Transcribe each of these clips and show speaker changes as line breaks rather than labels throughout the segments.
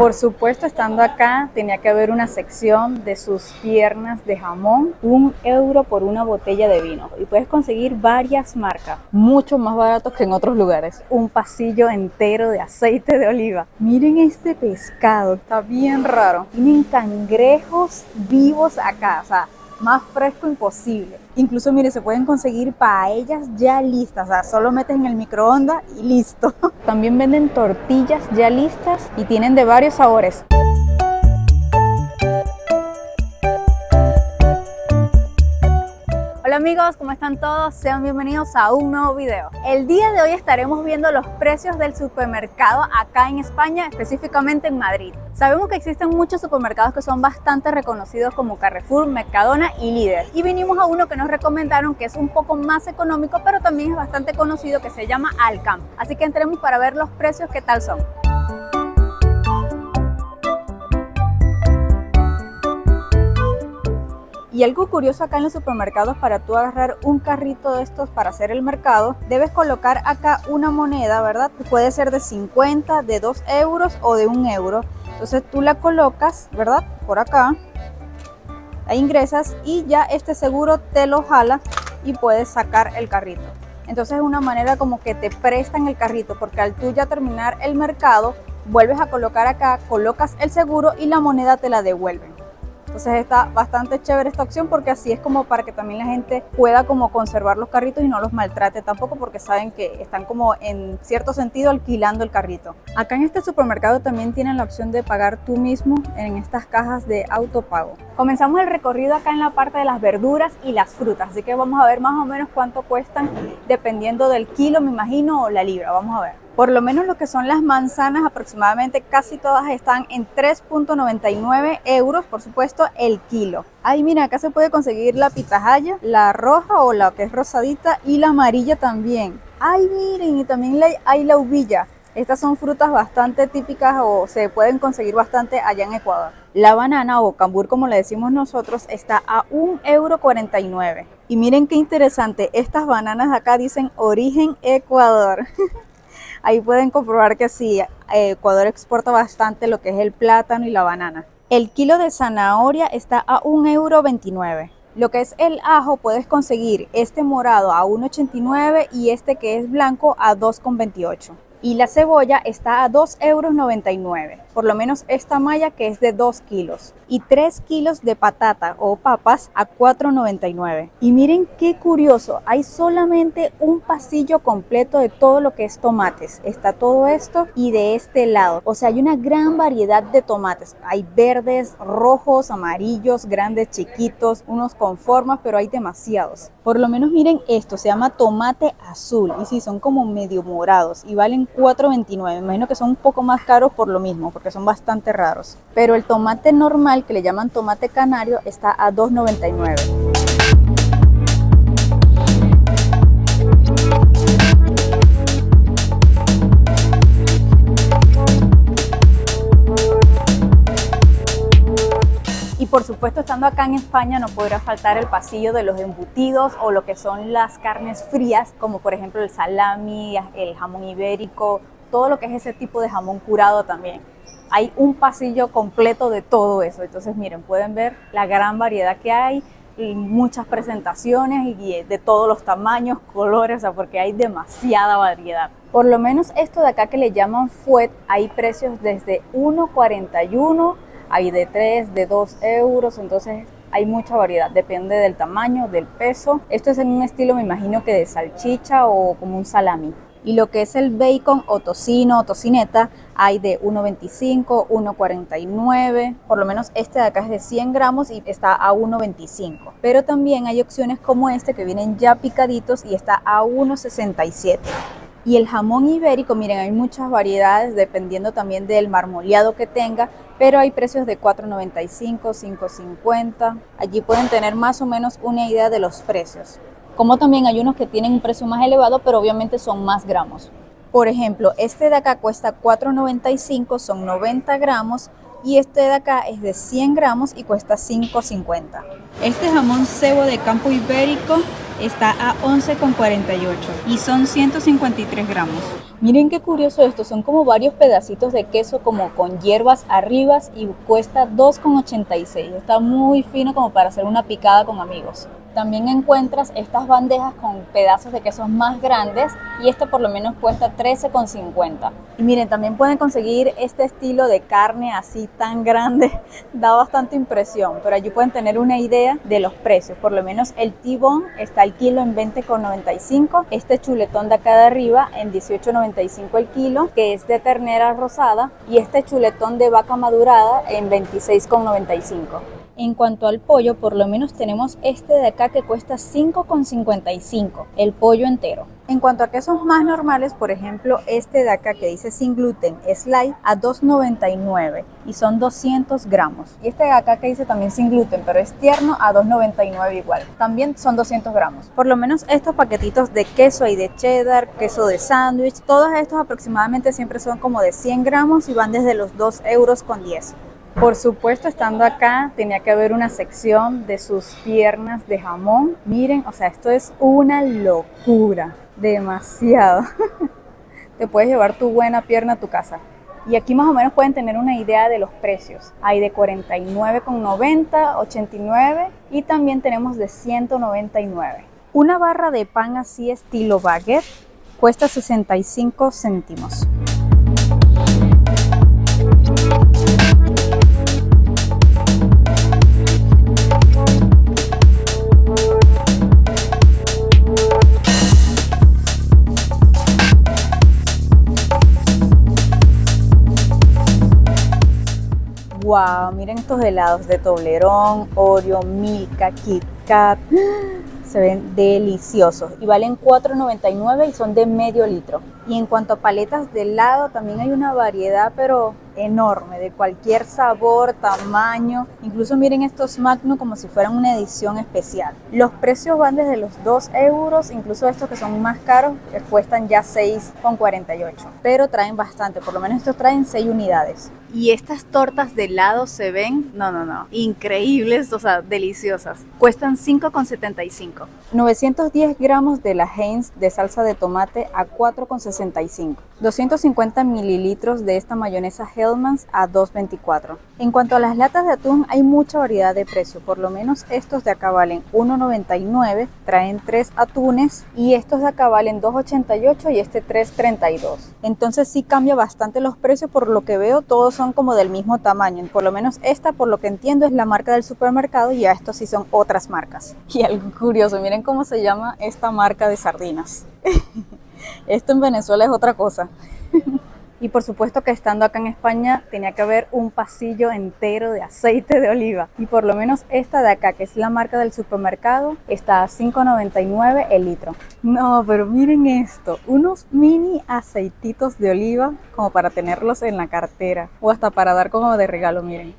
Por supuesto, estando acá, tenía que haber una sección de sus piernas de jamón. 1 € por una botella de vino. Y puedes conseguir varias marcas, mucho más baratos que en otros lugares. Un pasillo entero de aceite de oliva. Miren este pescado, está bien raro. Tienen cangrejos vivos acá, o sea, más fresco imposible. Incluso, mire, se pueden conseguir paellas ya listas, o sea, solo metes en el microondas y listo. También venden tortillas ya listas y tienen de varios sabores. Hola amigos, ¿cómo están todos? Sean bienvenidos a un nuevo video. El día de hoy estaremos viendo los precios del supermercado acá en España, específicamente en Madrid. Sabemos que existen muchos supermercados que son bastante reconocidos como Carrefour, Mercadona y Líder. Y vinimos a uno que nos recomendaron que es un poco más económico, pero también es bastante conocido, que se llama Alcamp. Así que entremos para ver los precios, qué tal son. Y algo curioso acá en los supermercados, para tú agarrar un carrito de estos para hacer el mercado, debes colocar acá una moneda, ¿verdad? Puede ser de 50, de 2 euros o de 1 euro. Entonces tú la colocas, ¿verdad? Por acá, la ingresas y ya este seguro te lo jala y puedes sacar el carrito. Entonces es una manera como que te prestan el carrito, porque al tú ya terminar el mercado, vuelves a colocar acá, colocas el seguro y la moneda te la devuelven. Entonces está bastante chévere esta opción, porque así es como para que también la gente pueda como conservar los carritos y no los maltrate tampoco, porque saben que están como en cierto sentido alquilando el carrito. Acá en este supermercado también tienen la opción de pagar tú mismo en estas cajas de autopago. Comenzamos el recorrido acá en la parte de las verduras y las frutas, así que vamos a ver más o menos cuánto cuestan dependiendo del kilo, me imagino, o la libra. Vamos a ver. Por lo menos lo que son las manzanas, aproximadamente casi todas están en 3,99 euros, por supuesto, el kilo. Ahí mira, acá se puede conseguir la pitahaya, la roja o la que es rosadita, y la amarilla también. Ay, miren, y también hay la uvilla. Estas son frutas bastante típicas o se pueden conseguir bastante allá en Ecuador. La banana o cambur, como le decimos nosotros, está a 1,49 €. Y miren qué interesante, estas bananas de acá dicen origen Ecuador. Ahí pueden comprobar que sí, Ecuador exporta bastante lo que es el plátano y la banana. El kilo de zanahoria está a 1,29 €. Lo que es el ajo, puedes conseguir este morado a 1,89 € y este que es blanco a 2,28 €. Y la cebolla está a 2,99 €, por lo menos esta malla que es de 2 kilos. Y 3 kilos de patata o papas a 4,99 €. Y miren qué curioso, hay solamente un pasillo completo de todo lo que es tomates. Está todo esto y de este lado. O sea, hay una gran variedad de tomates. Hay verdes, rojos, amarillos, grandes, chiquitos, unos con formas, pero hay demasiados. Por lo menos miren esto, se llama tomate azul. Y sí, son como medio morados y valen 4,29 €. Me imagino que son un poco más caros por lo mismo, porque son bastante raros. Pero el tomate normal, que le llaman tomate canario, está a 2,99 €. Y por supuesto, estando acá en España, no podrá faltar el pasillo de los embutidos o lo que son las carnes frías, como por ejemplo el salami, el jamón ibérico, todo lo que es ese tipo de jamón curado también. Hay un pasillo completo de todo eso. Entonces miren, pueden ver la gran variedad que hay, y muchas presentaciones y de todos los tamaños, colores, o sea, porque hay demasiada variedad. Por lo menos esto de acá que le llaman fuet, hay precios desde 1,41 €, hay de 3, de 2 euros, entonces hay mucha variedad, depende del tamaño, del peso. Esto es en un estilo, me imagino que de salchicha o como un salami. Y lo que es el bacon o tocino o tocineta, hay de 1,25, 1,49, por lo menos este de acá es de 100 gramos y está a 1,25. Pero también hay opciones como este que vienen ya picaditos y está a 1,67. Y el jamón ibérico, miren, hay muchas variedades dependiendo también del marmoleado que tenga, pero hay precios de 4,95, 5,50. Allí pueden tener más o menos una idea de los precios. Como también hay unos que tienen un precio más elevado, pero obviamente son más gramos. Por ejemplo, este de acá cuesta 4,95, son 90 gramos, y este de acá es de 100 gramos y cuesta 5,50. Este jamón cebo de campo ibérico está a 11,48 y son 153 gramos. Miren qué curioso esto, son como varios pedacitos de queso como con hierbas arriba y cuesta 2,86. Está muy fino como para hacer una picada con amigos. También encuentras estas bandejas con pedazos de quesos más grandes y este por lo menos cuesta 13,50. Y miren, también pueden conseguir este estilo de carne así tan grande, da bastante impresión, pero allí pueden tener una idea de los precios. Por lo menos el T-bone está al kilo en 20,95, este chuletón de acá de arriba en 18,95 el kilo, que es de ternera rosada, y este chuletón de vaca madurada en 26,95. En cuanto al pollo, por lo menos tenemos este de acá que cuesta 5,55, el pollo entero. En cuanto a quesos más normales, por ejemplo, este de acá que dice sin gluten, Slice, a 2,99 y son 200 gramos. Y este de acá que dice también sin gluten, pero es tierno, a 2,99 igual. También son 200 gramos. Por lo menos estos paquetitos de queso y de cheddar, queso de sándwich, todos estos aproximadamente siempre son como de 100 gramos y van desde los 2,10 €. Por supuesto, estando acá, tenía que haber una sección de sus piernas de jamón. Miren, o sea, esto es una locura, demasiado. Te puedes llevar tu buena pierna a tu casa. Y aquí más o menos pueden tener una idea de los precios. Hay de 49,90, 89 y también tenemos de 199. Una barra de pan así estilo baguette cuesta 65 céntimos. Wow, miren estos helados de Toblerone, Oreo, Milka, Kit Kat. Se ven deliciosos y valen $4,99 y son de medio litro. Y en cuanto a paletas de helado, también hay una variedad pero enorme, de cualquier sabor, tamaño. Incluso miren estos Magnum como si fueran una edición especial. Los precios van desde los 2 euros, incluso estos que son más caros cuestan ya 6,48. Pero traen bastante, por lo menos estos traen 6 unidades. Y estas tortas de helado se ven, no, increíbles, o sea, deliciosas. Cuestan 5,75. 910 gramos de la Heinz de salsa de tomate a 4,65. 250 mililitros de esta mayonesa Hellmann's a 2,24. En cuanto a las latas de atún, hay mucha variedad de precio. Por lo menos estos de acá valen 1,99, traen 3 atunes, y estos de acá valen 2,88 y este 3,32. Entonces sí cambia bastante los precios. Por lo que veo, todos son como del mismo tamaño. Por lo menos esta, por lo que entiendo, es la marca del supermercado y a estos sí son otras marcas. Y algo curioso, miren cómo se llama esta marca de sardinas. Esto en Venezuela es otra cosa. Y por supuesto que estando acá en España tenía que haber un pasillo entero de aceite de oliva. Y por lo menos esta de acá, que es la marca del supermercado, está a 5,99 el litro. No, pero miren esto, unos mini aceititos de oliva como para tenerlos en la cartera o hasta para dar como de regalo, miren.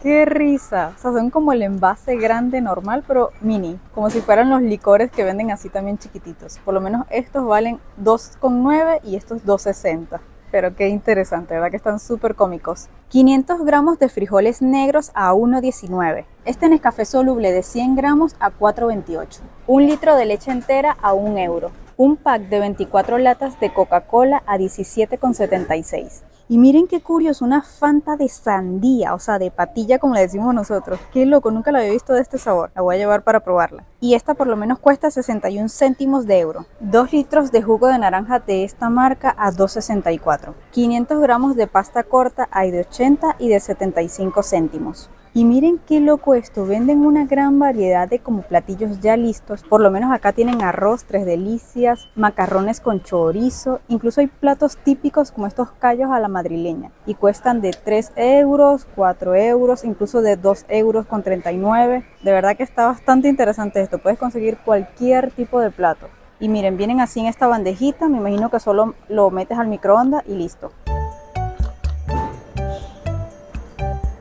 ¡Qué risa! O sea, son como el envase grande normal, pero mini. Como si fueran los licores que venden así también chiquititos. Por lo menos estos valen 2,9 y estos 2,60. Pero qué interesante, ¿verdad? Que están súper cómicos. 500 gramos de frijoles negros a 1,19. Este Nescafé soluble de 100 gramos a 4,28. 1 litro de leche entera a 1 euro. Un pack de 24 latas de Coca-Cola a 17,76. Y miren qué curioso, una Fanta de sandía, o sea, de patilla como le decimos nosotros. Qué loco, nunca la había visto de este sabor. La voy a llevar para probarla. Y esta por lo menos cuesta 61 céntimos de euro. 2 litros de jugo de naranja de esta marca a 2,64. 500 gramos de pasta corta hay de 80 y de 75 céntimos. Y miren qué loco esto, venden una gran variedad de como platillos ya listos. Por lo menos acá tienen arroz, 3 delicias, macarrones con chorizo. Incluso hay platos típicos como estos callos a la madrileña. Y cuestan de 3 euros, 4 euros, incluso de 2,39 €. De verdad que está bastante interesante esto. Puedes conseguir cualquier tipo de plato. Y miren, vienen así en esta bandejita. Me imagino que solo lo metes al microondas y listo.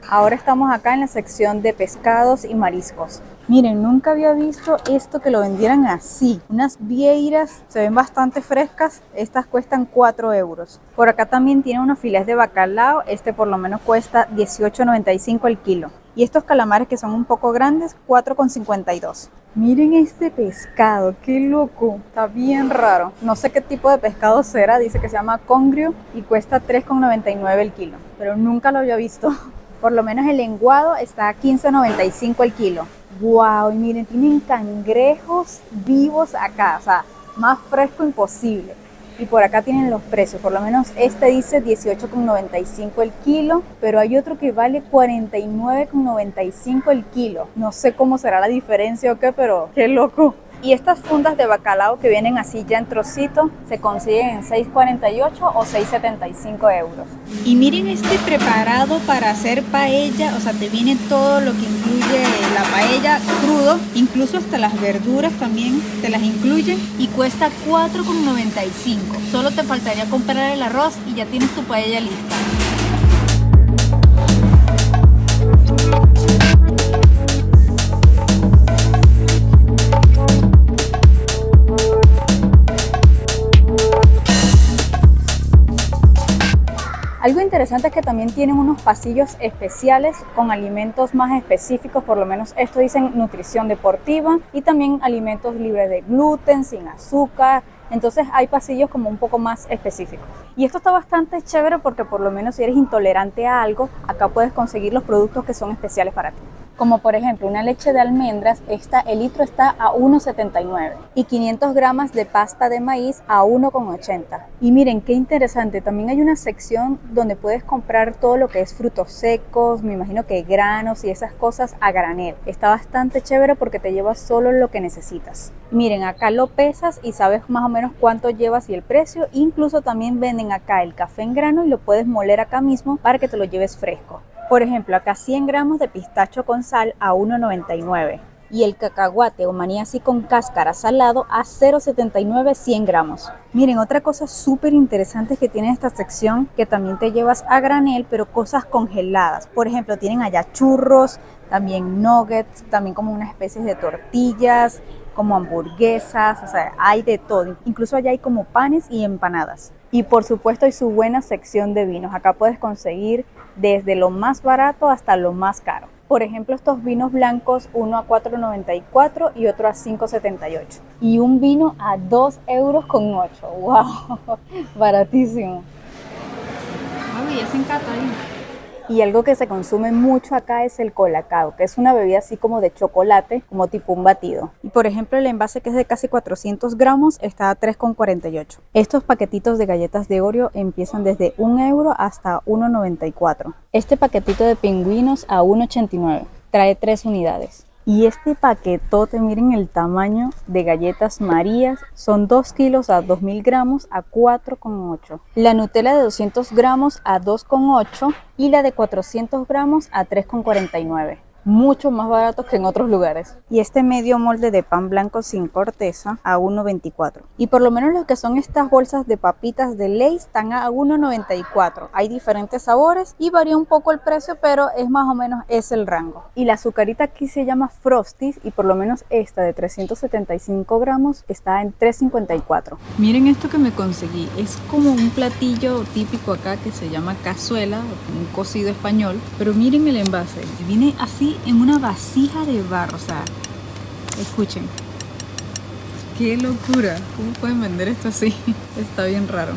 Ahora estamos acá en la sección de pescados y mariscos. Miren, nunca había visto esto que lo vendieran así. Unas vieiras se ven bastante frescas. Estas cuestan 4 euros. Por acá también tiene unos filés de bacalao. Este por lo menos cuesta 18,95 el kilo. Y estos calamares que son un poco grandes, 4,52. Miren este pescado, qué loco, está bien raro. No sé qué tipo de pescado será, dice que se llama congrio y cuesta 3,99 el kilo, pero nunca lo había visto. Por lo menos el lenguado está a 15,95 el kilo. Wow, y miren, tienen cangrejos vivos acá, o sea, más fresco imposible. Y por acá tienen los precios, por lo menos este dice 18,95 el kilo, pero hay otro que vale 49,95 el kilo. No sé cómo será la diferencia o qué, pero qué loco. Y estas fundas de bacalao que vienen así ya en trocito se consiguen en 6,48 o 6,75 euros. Y miren este preparado para hacer paella, o sea, te viene todo lo que incluye la paella crudo, incluso hasta las verduras también te las incluyen y cuesta 4,95. Solo te faltaría comprar el arroz y ya tienes tu paella lista. Algo interesante es que también tienen unos pasillos especiales con alimentos más específicos, por lo menos esto dicen nutrición deportiva y también alimentos libres de gluten, sin azúcar. Entonces hay pasillos como un poco más específicos. Y esto está bastante chévere porque por lo menos si eres intolerante a algo, acá puedes conseguir los productos que son especiales para ti. Como por ejemplo una leche de almendras, el litro está a 1,79 y 500 gramos de pasta de maíz a 1,80. Y miren qué interesante, también hay una sección donde puedes comprar todo lo que es frutos secos, me imagino que granos y esas cosas a granel. Está bastante chévere porque te llevas solo lo que necesitas. Miren, acá lo pesas y sabes más o menos cuánto llevas y el precio. Incluso también venden acá el café en grano y lo puedes moler acá mismo para que te lo lleves fresco. Por ejemplo, acá 100 gramos de pistacho con sal a 1,99 y el cacahuate o maní así con cáscara salado a 0,79 100 gramos. Miren, otra cosa súper interesante que tiene esta sección que también te llevas a granel, pero cosas congeladas. Por ejemplo, tienen allá churros, también nuggets, también como una especie de tortillas, como hamburguesas, o sea, hay de todo. Incluso allá hay como panes y empanadas. Y por supuesto hay su buena sección de vinos. Acá puedes conseguir desde lo más barato hasta lo más caro. Por ejemplo, estos vinos blancos, uno a 4,94 y otro a 5,78. Y un vino a 2,08 euros. ¡Wow! Baratísimo. Ay, ya se encanta ahí. Y algo que se consume mucho acá es el colacao, que es una bebida así como de chocolate, como tipo un batido. Y por ejemplo el envase que es de casi 400 gramos está a 3,48. Estos paquetitos de galletas de Oreo empiezan desde 1 euro hasta 1,94. Este paquetito de pingüinos a 1,89. Trae 3 unidades. Y este paquetote, miren el tamaño de galletas Marías, son 2 kilos a 2.000 gramos a 4,8. La Nutella de 200 gramos a 2,8 y la de 400 gramos a 3,49. Mucho más baratos que en otros lugares. Y este medio molde de pan blanco sin corteza a 1,24. Y por lo menos lo que son estas bolsas de papitas de Lay's están a 1,94. Hay diferentes sabores y varía un poco el precio, pero es más o menos es el rango. Y la azucarita aquí se llama Frosties y por lo menos esta de 375 gramos está en 3,54. Miren esto que me conseguí. Es como un platillo típico acá que se llama cazuela, un cocido español. Pero miren el envase. Viene así en una vasija de barro, o sea, escuchen, qué locura, ¿cómo pueden vender esto así? Está bien raro.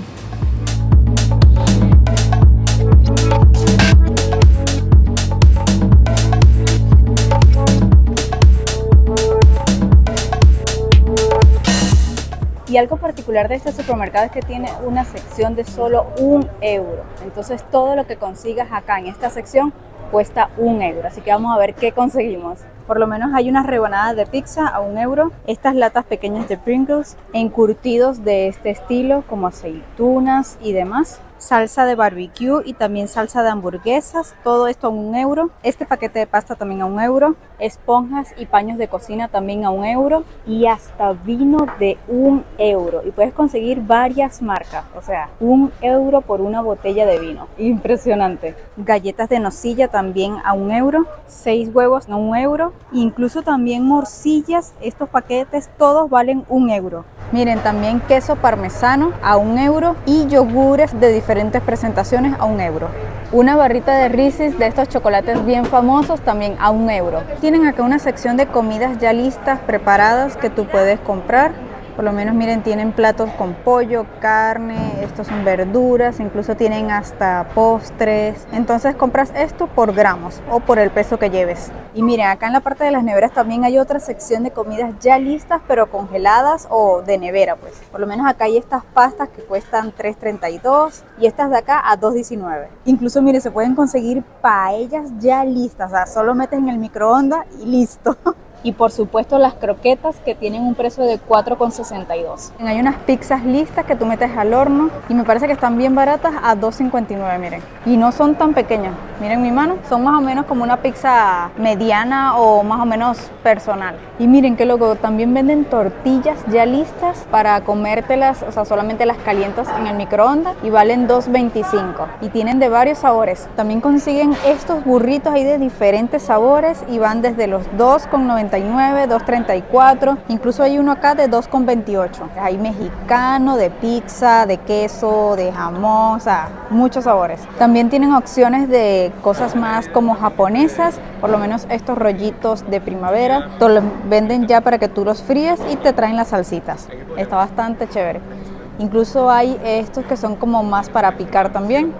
Y algo particular de este supermercado es que tiene una sección de solo 1 euro. Entonces todo lo que consigas acá en esta sección cuesta 1 euro. Así que vamos a ver qué conseguimos. Por lo menos hay unas rebanadas de pizza a 1 euro. Estas latas pequeñas de Pringles, encurtidos de este estilo como aceitunas y demás. Salsa de barbecue y también salsa de hamburguesas, todo esto a 1 euro. Este paquete de pasta también a 1 euro. Esponjas y paños de cocina también a 1 euro. Y hasta vino de 1 euro. Y puedes conseguir varias marcas, o sea, 1 euro por una botella de vino. Impresionante. Galletas de nocilla también a 1 euro. 6 huevos a 1 euro. Incluso también morcillas, estos paquetes todos valen 1 euro. Miren, también queso parmesano a 1 euro y yogures de diferentes diferentes presentaciones a 1 euro. Una barrita de Reese's de estos chocolates bien famosos también a 1 euro. Tienen acá una sección de comidas ya listas, preparadas, que tú puedes comprar. Por lo menos miren, tienen platos con pollo, carne, estos son verduras, incluso tienen hasta postres. Entonces compras esto por gramos o por el peso que lleves. Y miren, acá en la parte de las neveras también hay otra sección de comidas ya listas, pero congeladas o de nevera, pues. Por lo menos acá hay estas pastas que cuestan $3.32 y estas de acá a $2.19. Incluso miren, se pueden conseguir paellas ya listas, o sea, solo metes en el microondas y listo. Y por supuesto las croquetas, que tienen un precio de $4.62. Hay unas pizzas listas que tú metes al horno y me parece que están bien baratas a $2.59, miren. Y no son tan pequeñas, miren mi mano, son más o menos como una pizza mediana o más o menos personal. Y miren qué loco, también venden tortillas ya listas para comértelas, o sea, solamente las calientas en el microondas y valen $2.25. Y tienen de varios sabores. También consiguen estos burritos ahí de diferentes sabores y van desde los $2.99, $2.34, incluso hay uno acá de $2.28. Hay mexicano, de pizza, de queso, de jamón, o sea, muchos sabores. También tienen opciones de cosas más como japonesas, por lo menos estos rollitos de primavera, te los venden ya para que tú los fríes y te traen las salsitas. Está bastante chévere. Incluso hay estos que son como más para picar también.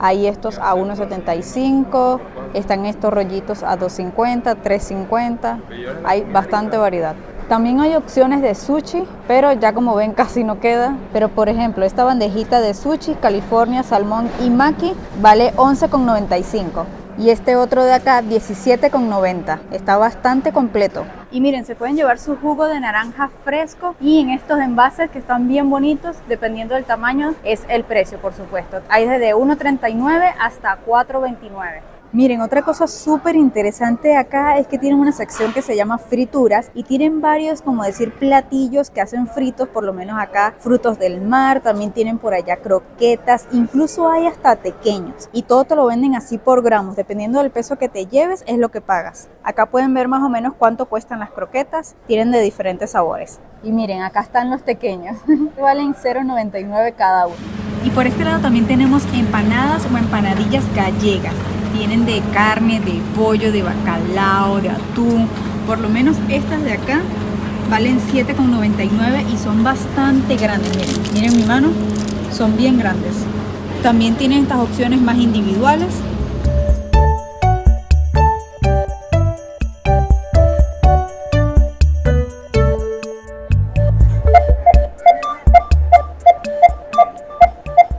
Hay estos a $1.75, están estos rollitos a $2.50, $3.50, hay bastante variedad. También hay opciones de sushi, pero ya como ven casi no queda. Pero por ejemplo, esta bandejita de sushi, California, salmón y maki, vale $11.95. Y este otro de acá, $17.90. Está bastante completo. Y miren, se pueden llevar su jugo de naranja fresco y en estos envases que están bien bonitos, dependiendo del tamaño, es el precio, por supuesto. Hay desde $1.39 hasta $4.29. Miren, otra cosa súper interesante acá es que tienen una sección que se llama frituras y tienen varios, como decir, platillos que hacen fritos, por lo menos acá frutos del mar, también tienen por allá croquetas, incluso hay hasta tequeños y todo te lo venden así por gramos, dependiendo del peso que te lleves es lo que pagas. Acá pueden ver más o menos cuánto cuestan las croquetas, tienen de diferentes sabores. Y miren, acá están los tequeños, valen $0.99 cada uno. Y por este lado también tenemos empanadas o empanadillas gallegas. Tienen de carne, de pollo, de bacalao, de atún. Por lo menos estas de acá valen $7.99 y son bastante grandes. Miren mi mano, son bien grandes. También tienen estas opciones más individuales.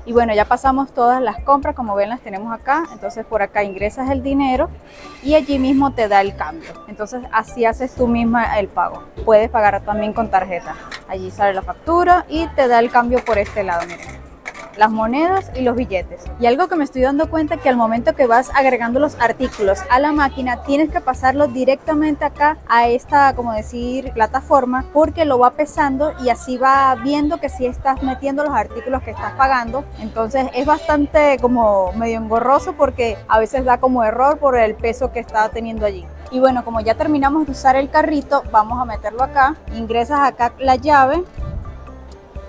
Y bueno, ya pasamos todas las compras, como ven las tenemos acá, entonces por acá ingresas el dinero y allí mismo te da el cambio. Entonces así haces tú misma el pago. Puedes pagar también con tarjeta. Allí sale la factura y te da el cambio por este lado, miren. Las monedas y los billetes. Y algo que me estoy dando cuenta que al momento que vas agregando los artículos a la máquina, tienes que pasarlo directamente acá a esta, como decir, plataforma, porque lo va pesando y así va viendo que si estás metiendo los artículos que estás pagando. Entonces es bastante como medio engorroso porque a veces da como error por el peso que está teniendo allí. Y bueno, como ya terminamos de usar el carrito, vamos a meterlo acá. Ingresas acá la llave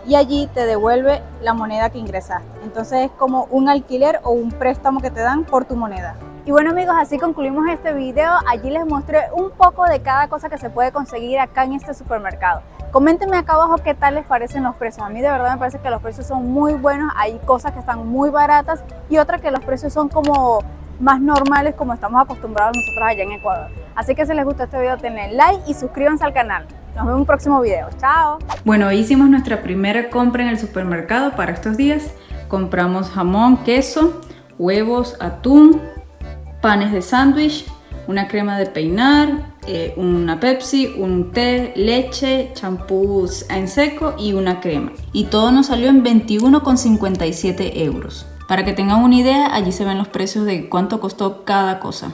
y allí te devuelve la moneda que ingresaste. Entonces es como un alquiler o un préstamo que te dan por tu moneda. Y bueno amigos, así concluimos este video. Allí les mostré un poco de cada cosa que se puede conseguir acá en este supermercado. Coméntenme acá abajo qué tal les parecen los precios. A mí de verdad me parece que los precios son muy buenos. Hay cosas que están muy baratas y otras que los precios son como más normales, como estamos acostumbrados nosotros allá en Ecuador. Así que si les gustó este video, denle like y suscríbanse al canal. Nos vemos en un próximo video. ¡Chao! Bueno, hoy hicimos nuestra primera compra en el supermercado para estos días. Compramos jamón, queso, huevos, atún, panes de sándwich, una crema de peinar, una Pepsi, un té, leche, champús en seco y una crema. Y todo nos salió en 21,57 euros. Para que tengan una idea, allí se ven los precios de cuánto costó cada cosa.